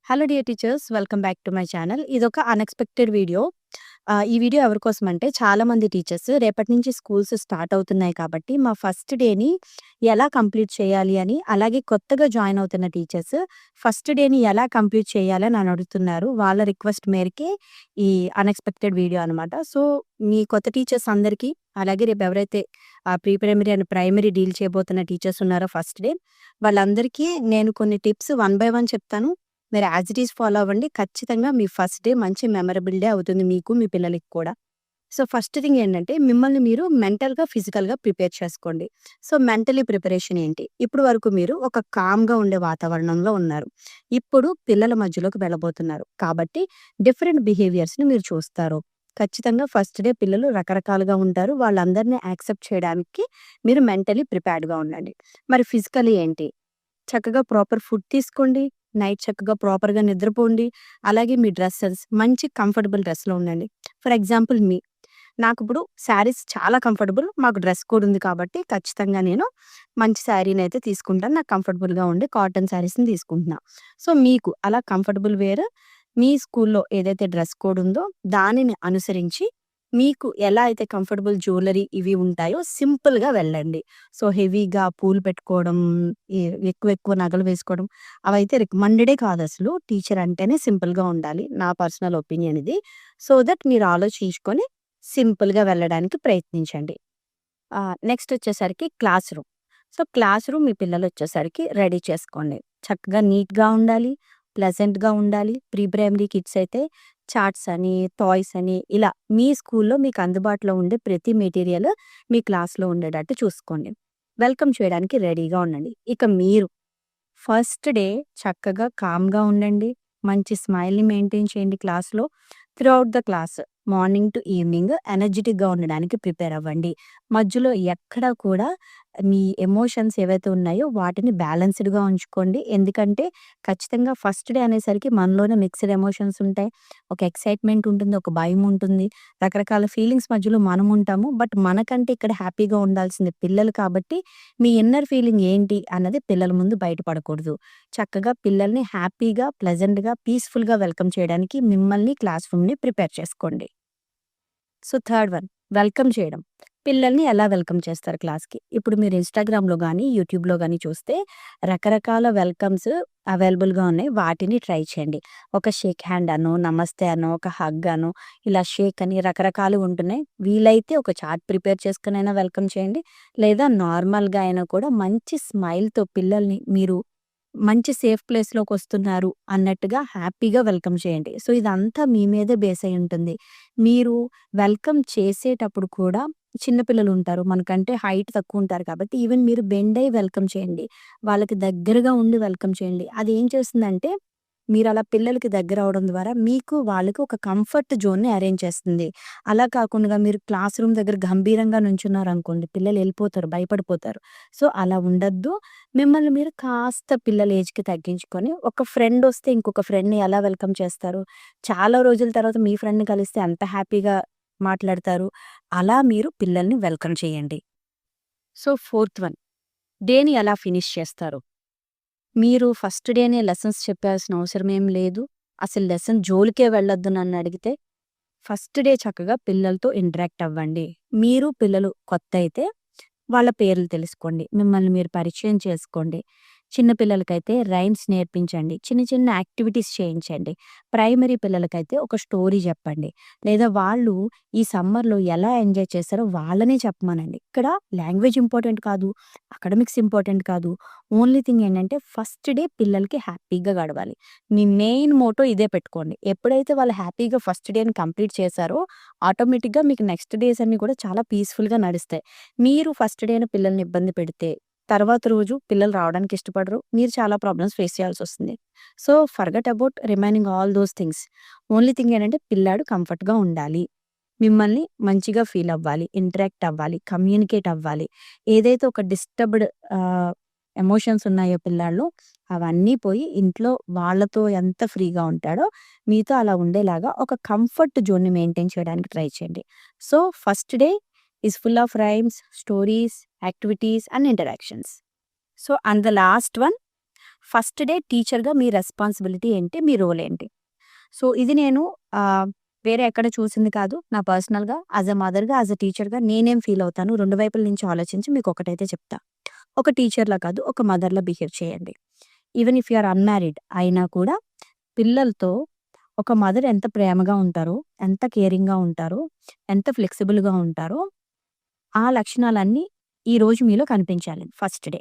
Hello dear teachers, welcome back to my channel. ఇదొక unexpected video. ఈ video ఎవరి కోసం అంటే, చాలామంది టీచర్స్ రేపటి నుంచి స్కూల్స్ స్టార్ట్ అవుతున్నాయి కాబట్టి మా ఫస్ట్ డేని ఎలా కంప్లీట్ చేయాలి అని, అలాగే కొత్తగా జాయిన్ అవుతున్న టీచర్స్ ఫస్ట్ డేని ఎలా కంప్లీట్ చేయాలని అని అడుగుతున్నారు. వాళ్ళ రిక్వెస్ట్ మేరకే ఈ అన్ఎక్స్పెక్టెడ్ వీడియో అనమాట. సో మీ కొత్త టీచర్స్ అందరికీ, అలాగే రేపు ఎవరైతే pre primary and primary deal చేయబోతున్న టీచర్స్ ఉన్నారో ఫస్ట్ డే, వాళ్ళందరికీ నేను కొన్ని టిప్స్ వన్ బై వన్ చెప్తాను. మీరు యాజ్ ఇట్ ఈజ్ ఫాలో అవ్వండి. ఖచ్చితంగా మీ ఫస్ట్ డే మంచి మెమరబుల్ డే అవుతుంది మీకు, మీ పిల్లలకి కూడా. సో ఫస్ట్ థింగ్ ఏంటంటే, మిమ్మల్ని మీరు మెంటల్‌గా, ఫిజికల్‌గా ప్రిపేర్ చేసుకోండి. సో మెంటలీ ప్రిపరేషన్ ఏంటి? ఇప్పుడు వరకు మీరు ఒక కామ్‌గా ఉండే వాతావరణంలో ఉన్నారు. ఇప్పుడు పిల్లల మధ్యలోకి వెళ్ళబోతున్నారు. కాబట్టి డిఫరెంట్ బిహేవియర్స్‌ని మీరు చూస్తారు. ఖచ్చితంగా ఫస్ట్ డే పిల్లలు రకరకాలుగా ఉంటారు. వాళ్ళందరిని యాక్సెప్ట్ చేయడానికి మీరు మెంటలీ ప్రిపేర్డ్‌గా ఉండండి. మరి ఫిజికల్లీ ఏంటి? చక్కగా ప్రాపర్ ఫుడ్ తీసుకోండి. నైట్ చక్కగా ప్రాపర్‌గా నిద్రపోండి. అలాగే మీ డ్రెసెస్ మంచి కంఫర్టబుల్ డ్రెస్‌లో ఉండండి. ఫర్ ఎగ్జాంపుల్ నాకిప్పుడు శారీస్ చాలా కంఫర్టబుల్. మాకు డ్రెస్ కోడ్ ఉంది కాబట్టి ఖచ్చితంగా నేను మంచి శారీనైతే తీసుకుంటాను. నాకు కంఫర్టబుల్‌గా ఉండే కాటన్ శారీస్‌ని తీసుకుంటున్నా. సో మీకు అలా కంఫర్టబుల్ వేర్ మీ స్కూల్‌లో ఏదైతే డ్రెస్ కోడ్ ఉందో దానిని అనుసరించి మీకు ఎలా అయితే కంఫర్టబుల్ జ్యువెల్లరీ ఇవి ఉంటాయో సింపుల్‌గా వెళ్ళండి. సో హెవీగా పూలు పెట్టుకోవడం, ఈ ఎక్కువ ఎక్కువ నగలు వేసుకోవడం అవైతే రికమెండెడే కాదసలు. టీచర్ అంటేనే సింపుల్‌గా ఉండాలి. నా పర్సనల్ ఒపీనియన్ ఇది. సో దట్ మీరు ఆలోచించుకొని సింపుల్‌గా వెళ్ళడానికి ప్రయత్నించండి. నెక్స్ట్ వచ్చేసరికి classroom. So classroom మీ పిల్లలొచ్చేసరికి రెడీ చేసుకోండి. చక్కగా నీట్‌గా ఉండాలి. ప్లెజెంట్‌గా ఉండాలి. ప్రీ ప్రైమరీ కిడ్స్ అయితే చార్ట్స్ అని, టాయ్స్ అని ఇలా మీ స్కూల్‌లో మీకు అందుబాటులో ఉండే ప్రతి మెటీరియల్ మీ క్లాస్‌లో ఉండేటట్టు చూసుకోండి. వెల్కమ్ చేయడానికి రెడీగా ఉండండి. ఇక మీరు ఫస్ట్ డే చక్కగా కామ్‌గా ఉండండి. మంచి స్మైల్‌ని మెయింటైన్ చేయండి క్లాస్‌లో. Throughout the class morning to evening ఎనర్జిటిక్‌గా ఉండడానికి ప్రిపేర్ అవ్వండి. మధ్యలో ఎక్కడా కూడా మీ ఎమోషన్స్ ఏవైతే ఉన్నాయో వాటిని బ్యాలెన్స్‌డ్‌గా ఉంచుకోండి. ఎందుకంటే ఖచ్చితంగా ఫస్ట్ డే అనేసరికి మనలోనే మిక్స్డ్ ఎమోషన్స్ ఉంటాయి. ఒక ఎక్సైట్‌మెంట్ ఉంటుంది. ఒక భయం ఉంటుంది. రకరకాల ఫీలింగ్స్ మధ్యలో మనం ఉంటాము. బట్ మనకంటే ఇక్కడ హ్యాపీగా ఉండాల్సింది పిల్లలు కాబట్టి మీ ఇన్నర్ ఫీలింగ్ ఏంటి అన్నది పిల్లల ముందు బయటపడకూడదు. చక్కగా పిల్లల్ని హ్యాపీగా, ప్లెజెంట్‌గా, పీస్‌ఫుల్‌గా వెల్కమ్ చేయడానికి మిమ్మల్ని క్లాస్ రూమ్‌ని ప్రిపేర్ చేసుకోండి. సో థర్డ్ వన్, వెల్కమ్ చేయడం. పిల్లల్ని ఎలా వెల్కమ్ చేస్తారు క్లాస్‌కి? ఇప్పుడు మీరు ఇన్‌స్టాగ్రామ్‌లో గానీ, యూట్యూబ్‌లో గానీ చూస్తే రకరకాల వెల్కమ్స్ అవైలబుల్‌గా ఉన్నాయి. వాటిని ట్రై చేయండి. ఒక షేక్ హ్యాండ్ అనో, నమస్తే అనో, ఒక హగ్ అనో, ఇలా షేక్ అని రకరకాలుగా ఉంటున్నాయి. వీలైతే ఒక చార్ట్ ప్రిపేర్ చేసుకొనైనా వెల్కమ్ చేయండి. లేదా నార్మల్‌గా అయినా కూడా మంచి స్మైల్‌తో పిల్లల్ని మీరు మంచి సేఫ్ ప్లేస్‌లోకొస్తున్నారు అన్నట్టుగా హ్యాపీగా వెల్కమ్ చేయండి. సో, ఇదంతా మీ మీదే బేస్ అయి ఉంటుంది. మీరు వెల్కమ్ చేసేటప్పుడు కూడా చిన్న పిల్లలుంటారు. మనకంటే హైట్ తక్కువుంటారు కాబట్టి ఈవెన్ మీరు బెండ్ అయ్యి వెల్కమ్ చేయండి. వాళ్ళకి దగ్గరగా ఉండి వెల్కమ్ చేయండి. అదేం చేస్తుందంటే మీరలా పిల్లలకి దగ్గరవ్వడం ద్వారా మీకు, వాళ్ళకి ఒక కంఫర్ట్ జోన్‌ని అరేంజ్ చేస్తుంది. అలా కాకుండా మీరు క్లాస్ రూమ్ దగ్గర గంభీరంగా నుంచున్నారనుకోండి, పిల్లలెళ్ళిపోతారు, భయపడిపోతారు. సో, అలా ఉండొద్దు. మిమ్మల్ని మీరు కాస్త పిల్లల ఏజ్‌కి తగ్గించుకొని, ఒక ఫ్రెండొస్తే ఇంకొక ఫ్రెండ్‌ని ఎలా వెల్కమ్ చేస్తారు? చాలా రోజుల తర్వాత మీ ఫ్రెండ్‌ని కలిస్తే ఎంత హ్యాపీగా మాట్లాడతారు. అలా మీరు పిల్లల్ని వెల్కమ్ చేయండి. సో, ఫోర్త్ వన్, డేని ఎలా ఫినిష్ చేస్తారు? మీరు ఫస్ట్ డేనే లెసన్స్ చెప్పాల్సిన అవసరమేం లేదు. అసలు లెసన్ జోలికే వెళ్ళొద్దు నన్నడిగితే. ఫస్ట్ డే చక్కగా పిల్లలతో ఇంటరాక్ట్ అవ్వండి. మీరు పిల్లలు కొత్తయితే వాళ్ళ పేర్లు తెలుసుకోండి. మిమ్మల్ని మీరు పరిచయం చేసుకోండి. చిన్న పిల్లలకైతే రైమ్స్ నేర్పించండి. చిన్న చిన్న యాక్టివిటీస్ చేయించండి. ప్రైమరీ పిల్లలకైతే ఒక స్టోరీ చెప్పండి. లేదా వాళ్ళు ఈ సమ్మర్‌లో ఎలా ఎంజాయ్ చేశారో వాళ్ళనే చెప్పమనండి. ఇక్కడ లాంగ్వేజ్ ఇంపార్టెంట్ కాదు. అకాడమిక్స్ ఇంపార్టెంట్ కాదు. ఓన్లీ థింగ్ ఏంటంటే ఫస్ట్ డే పిల్లలకి హ్యాపీగా గడవాలి. మీ మెయిన్ మోటో ఇదే పెట్టుకోండి. ఎప్పుడైతే వాళ్ళు హ్యాపీగా ఫస్ట్ డేని కంప్లీట్ చేశారో ఆటోమేటిక్‌గా మీకు నెక్స్ట్ డేస్ అన్నీ కూడా చాలా పీస్‌ఫుల్‌గా నడుస్తాయి. మీరు ఫస్ట్ డేన పిల్లల్ని ఇబ్బంది పెడితే, తర్వాత రోజు పిల్లలు రావడానికి ఇష్టపడరు. మీరు చాలా ప్రాబ్లమ్స్ ఫేస్ చేయాల్సొస్తుంది. So, forget about remaining all those things. Only thing ఏంటంటే పిల్లాడు కంఫర్ట్‌గా ఉండాలి. మిమ్మల్ని మంచిగా ఫీల్ అవ్వాలి. ఇంటరాక్ట్ అవ్వాలి. కమ్యూనికేట్ అవ్వాలి. ఏదైతే ఒక డిస్టర్బ్‌డ్ ఆహ్, ఎమోషన్స్ ఉన్నాయో పిల్లాడిలో అవన్నీ పోయి ఇంట్లో వాళ్ళతో ఎంత ఫ్రీగా ఉంటాడో మీతో అలా ఉండేలాగా ఒక కంఫర్ట్ జోన్‌ని మెయింటైన్ చేయడానికి ట్రై చేయండి. So, first day is full of rhymes, stories, activities and interactions. So, and the last one, first day టీచర్‌గా మీ రెస్పాన్సిబిలిటీ ఏంటి? మీ రోల్ ఏంటి? సో, ఇది నేను వేరే ఎక్కడ చూసింది కాదు. నా పర్సనల్‌గా యాస్ ఎ మదర్‌గా, యాస్ ఎ టీచర్‌గా నేనేం ఫీల్ అవుతాను, 2 వైపుల నుంచి ఆలోచించి మీకొకటైతే చెప్తా. ఒక టీచర్‌లా కాదు, ఒక మదర్‌లా బిహేవ్ చేయండి. Even if you are unmarried అయినా కూడా పిల్లలతో ఒక మదర్ ఎంత ప్రేమగా ఉంటారో, ఎంత కేరింగ్‌గా ఉంటారో, ఎంత ఫ్లెక్సిబుల్‌గా ఉంటారో, ఆ లక్షణాలన్నీ ఈరోజు మీలో కనిపించాలి ఫస్ట్ డే.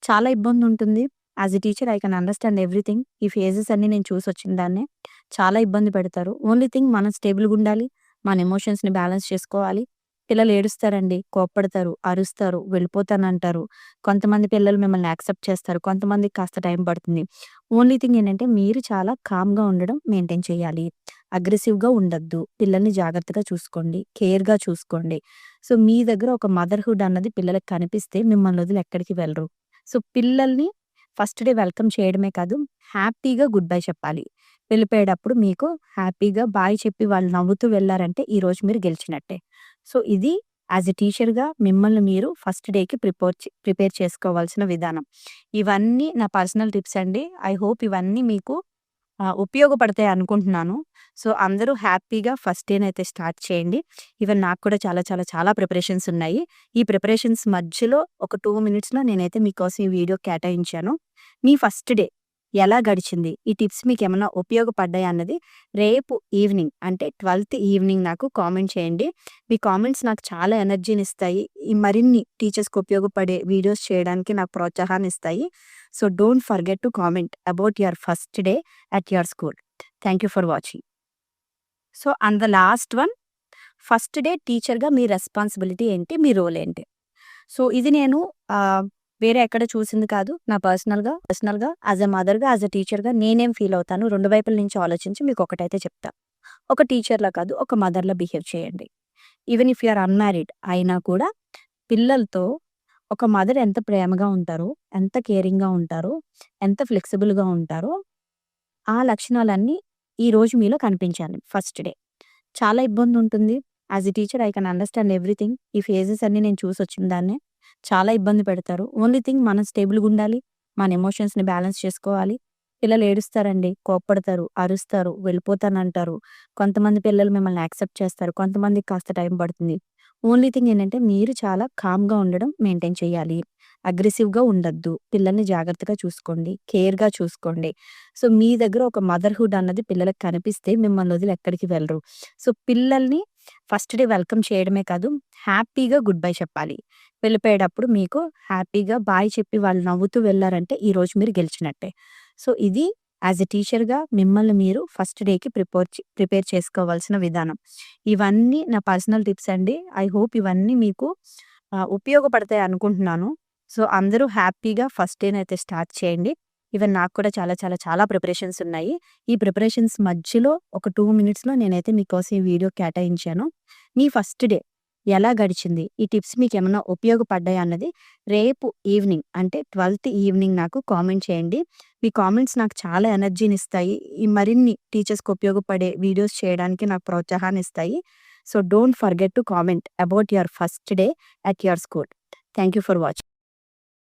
చాలా ఇబ్బందుంటుంది. As a teacher I can understand everything. ఈ ఫేజెస్ అన్నీ నేను చూసొచ్చిన దాన్నే. చాలా ఇబ్బంది పెడతారు. ఓన్లీ థింగ్ మనం స్టేబుల్‌గుండాలి. మన ఎమోషన్స్‌ని బ్యాలెన్స్ చేసుకోవాలి. పిల్లలు ఏడుస్తారండి, కోప్పడతారు, అరుస్తారు, వెళ్ళిపోతానంటారు. కొంతమంది పిల్లలు మిమ్మల్ని యాక్సెప్ట్ చేస్తారు. కొంతమందికి కాస్త టైం పడుతుంది. ఓన్లీ థింగ్ ఏంటంటే మీరు చాలా కామ్‌గా ఉండడం మెయింటైన్ చేయాలి. అగ్రెసివ్‌గా ఉండొద్దు. పిల్లల్ని జాగ్రత్తగా చూసుకోండి. కేర్‌గా చూసుకోండి. సో, మీ దగ్గర ఒక మదర్‌హుడ్ అన్నది పిల్లలకి కనిపిస్తే మిమ్మల్ని వదిలి ఎక్కడికి వెళ్ళరు. సో, పిల్లల్ని ఫస్ట్ డే వెల్కమ్ చేయడమే కాదు, హ్యాపీగా గుడ్ బై చెప్పాలి. వెళ్ళిపోయేటప్పుడు మీకు హ్యాపీగా బాయ్ చెప్పి వాళ్ళు నవ్వుతూ వెళ్లారంటే ఈరోజు మీరు గెలిచినట్టే. సో, ఇది యాస్ ఎ టీచర్‌గా మిమ్మల్ని మీరు ఫస్ట్ డేకి ప్రిపేర్ చేసుకోవాల్సిన విధానం. ఇవన్నీ నా పర్సనల్ టిప్స్ అండి. ఐ హోప్ ఇవన్నీ మీకు ఉపయోగపడతాయి అనుకుంటున్నాను. సో, అందరూ హ్యాపీగా ఫస్ట్ డేనైతే స్టార్ట్ చేయండి. ఈవెన్ నాకు కూడా చాలా చాలా చాలా ప్రిపరేషన్స్ ఉన్నాయి. ఈ ప్రిపరేషన్స్ మధ్యలో ఒక 2 మినిట్స్‌లో నేనైతే మీకోసం ఈ వీడియో కేటాయించాను. మీ ఫస్ట్ డే ఎలా గడిచింది? ఈ టిప్స్ మీకేమన్నా ఉపయోగపడ్డాయా అన్నది రేపు ఈవినింగ్ అంటే 12థ్ ఈవినింగ్ నాకు కామెంట్ చేయండి. మీ కామెంట్స్ నాకు చాలా ఎనర్జీనిస్తాయి. ఈ మరిన్ని టీచర్స్‌కి ఉపయోగపడే వీడియోస్ చేయడానికి నాకు ప్రోత్సాహాన్నిస్తాయి. So, don't forget to comment about your first day at your school. Thank you for watching. So, and the last one, first day టీచర్‌గా మీ రెస్పాన్సిబిలిటీ ఏంటి? మీ రోల్ ఏంటి? సో, ఇది నేను వేరే ఎక్కడ చూసింది కాదు. నా పర్సనల్‌గా యాస్ ఎ మదర్‌గా, యాస్ ఎ టీచర్‌గా నేనేం ఫీల్ అవుతాను, 2 వైపుల నుంచి ఆలోచించి మీకొకటైతే చెప్తా. ఒక టీచర్‌లా కాదు, ఒక మదర్‌లా బిహేవ్ చేయండి. Even if you are unmarried అయినా కూడా పిల్లలతో ఒక మదర్ ఎంత ప్రేమగా ఉంటారో, ఎంత కేరింగ్‌గా ఉంటారో, ఎంత ఫ్లెక్సిబుల్‌గా ఉంటారో, ఆ లక్షణాలన్నీ ఈరోజు మీలో కనిపించాలి ఫస్ట్ డే. చాలా ఇబ్బందుంటుంది. As a teacher I can understand everything. ఈ ఫేజెస్ అన్నీ నేను చూసొచ్చిన దాన్నే. చాలా ఇబ్బంది పెడతారు. ఓన్లీ థింగ్ మనం స్టేబుల్‌గుండాలి. మన ఎమోషన్స్‌ని బ్యాలెన్స్ చేసుకోవాలి. పిల్లలు ఏడుస్తారండి, కోప్పడతారు, అరుస్తారు, వెళ్ళిపోతానంటారు. కొంతమంది పిల్లలు మిమ్మల్ని యాక్సెప్ట్ చేస్తారు. కొంతమందికి కాస్త టైం పడుతుంది. ఓన్లీ థింగ్ ఏంటంటే మీరు చాలా కామ్‌గా ఉండడం మెయింటైన్ చేయాలి. అగ్రెసివ్‌గా ఉండొద్దు. పిల్లల్ని జాగ్రత్తగా చూసుకోండి. కేర్‌గా చూసుకోండి. సో, మీ దగ్గర ఒక మదర్‌హుడ్ అన్నది పిల్లలకి కనిపిస్తే మిమ్మల్ని వదిలి ఎక్కడికి వెళ్ళరు. సో, పిల్లల్ని ఫస్ట్ డే వెల్కమ్ చేయడమే కాదు, హ్యాపీగా గుడ్ బై చెప్పాలి. వెళ్ళిపోయేటప్పుడు మీకు హ్యాపీగా బాయ్ చెప్పి వాళ్ళు నవ్వుతూ వెళ్లారంటే ఈరోజు మీరు గెలిచినట్టే. సో, ఇది యాస్ ఎ టీచర్‌గా మిమ్మల్ని మీరు ఫస్ట్ డేకి ప్రిపేర్ చేసుకోవాల్సిన విధానం. ఇవన్నీ నా పర్సనల్ టిప్స్ అండి. ఐ హోప్ ఇవన్నీ మీకు ఉపయోగపడతాయి అనుకుంటున్నాను. సో, అందరూ హ్యాపీగా ఫస్ట్ డేనైతే స్టార్ట్ చేయండి. ఈవెన్ నాకు కూడా చాలా చాలా చాలా ప్రిపరేషన్స్ ఉన్నాయి. ఈ ప్రిపరేషన్స్ మధ్యలో ఒక 2 మినిట్స్‌లో నేనైతే మీకోసం ఈ వీడియో కేటాయించాను. మీ ఫస్ట్ డే ఎలా గడిచింది? ఈ టిప్స్ మీకేమన్నా ఉపయోగపడ్డాయా అన్నది రేపు ఈవినింగ్ అంటే 12థ్ ఈవినింగ్ నాకు కామెంట్ చేయండి. మీ కామెంట్స్ నాకు చాలా ఎనర్జీనిస్తాయి. ఈ మరిన్ని టీచర్స్‌కి ఉపయోగపడే వీడియోస్ చేయడానికి నాకు ప్రోత్సాహాన్నిస్తాయి. So, don't forget to comment about your first day at your school. Thank you for watching.